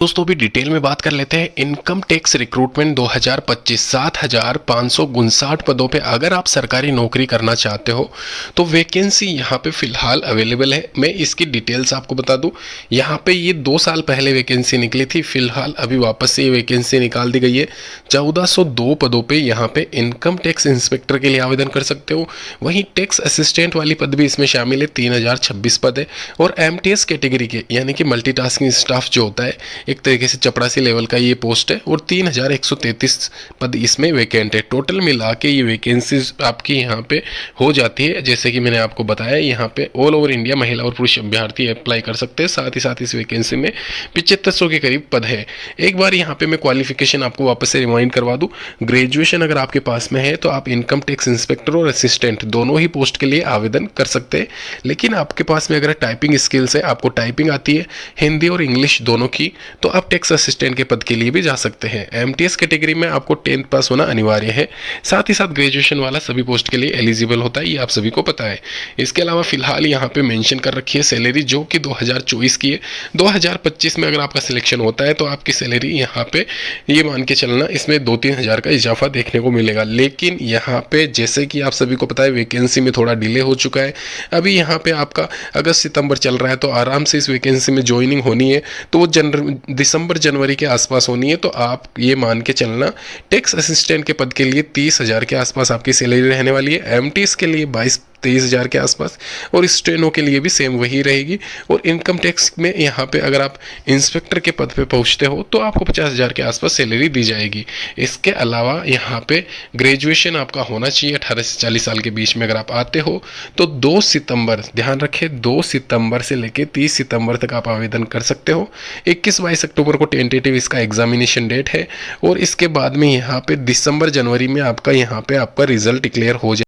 दोस्तों भी डिटेल में बात कर लेते हैं। इनकम टैक्स रिक्रूटमेंट 2025 7,559 पदों पे अगर आप सरकारी नौकरी करना चाहते हो तो वैकेंसी यहाँ पे फिलहाल अवेलेबल है। मैं इसकी डिटेल्स आपको बता दूं। यहाँ पे ये 2 साल पहले वैकेंसी निकली थी, फिलहाल अभी वापस से ये वैकेंसी निकाल दी गई है। 1402 पदों पे यहाँ पे इनकम टैक्स इंस्पेक्टर के लिए आवेदन कर सकते हो। वहीं टैक्स असिस्टेंट वाली पद भी इसमें शामिल है, 3026 पद है। और एमटीएस कैटेगरी के यानी कि मल्टीटास्किंग स्टाफ जो होता है, एक तरीके से चपरासी लेवल का ये पोस्ट है और 3133 पद इसमें वैकेंट है। टोटल मिला के ये वैकेंसीज आपकी यहाँ पे हो जाती है। जैसे कि मैंने आपको बताया, यहाँ पे ऑल ओवर इंडिया महिला और पुरुष अभ्यर्थी अप्लाई कर सकते हैं। साथ ही साथ इस वैकेंसी में 7500 के करीब पद है। एक बार यहाँ पे मैं क्वालिफिकेशन आपको वापस से रिमाइंड करवा दूँ। ग्रेजुएशन अगर आपके पास में है तो आप इनकम टैक्स इंस्पेक्टर और असिस्टेंट दोनों ही पोस्ट के लिए आवेदन कर सकते हैं। लेकिन आपके पास में अगर टाइपिंग स्किल्स है, आपको टाइपिंग आती है हिंदी और इंग्लिश दोनों की, तो आप टैक्स असिस्टेंट के पद के लिए भी जा सकते हैं। एमटीएस कैटेगरी में आपको 10th पास होना अनिवार्य है। साथ ही साथ ग्रेजुएशन वाला सभी पोस्ट के लिए एलिजिबल होता है, ये आप सभी को पता है। इसके अलावा फिलहाल यहाँ पे मेंशन कर रखी है सैलरी, जो कि 2024 की है। 2025 में अगर आपका सिलेक्शन होता है तो आपकी सैलरी यहाँ पे ये मान के चलना, इसमें 2-3 हज़ार का इजाफा देखने को मिलेगा। लेकिन यहाँ पे जैसे कि आप सभी को पता है, वैकेंसी में थोड़ा डिले हो चुका है। अभी यहाँ पे आपका अगस्त सितंबर चल रहा है, तो आराम से इस वैकेंसी में ज्वाइनिंग होनी है तो वो दिसंबर जनवरी के आसपास होनी है। तो आप ये मान के चलना, टैक्स असिस्टेंट के पद के लिए 30,000 के आसपास आपकी सैलरी रहने वाली है। एमटीएस के लिए 22-23 हज़ार के आसपास, और स्टेनो के लिए भी सेम वही रहेगी। और इनकम टैक्स में यहाँ पे अगर आप इंस्पेक्टर के पद पे पहुँचते हो तो आपको 50,000 के आसपास सैलरी दी जाएगी। इसके अलावा यहाँ पे ग्रेजुएशन आपका होना चाहिए 18 से 40 साल के बीच में। अगर आप आते हो तो 2 सितंबर, ध्यान रखें, 2 सितंबर से लेकर 30 सितंबर तक आप आवेदन कर सकते हो। 21-22 अक्टूबर को टेंटेटिव इसका एग्जामिनेशन डेट है। और इसके बाद में यहाँ पे दिसंबर जनवरी में आपका यहाँ पे आपका रिजल्ट डिक्लेयर हो जाए।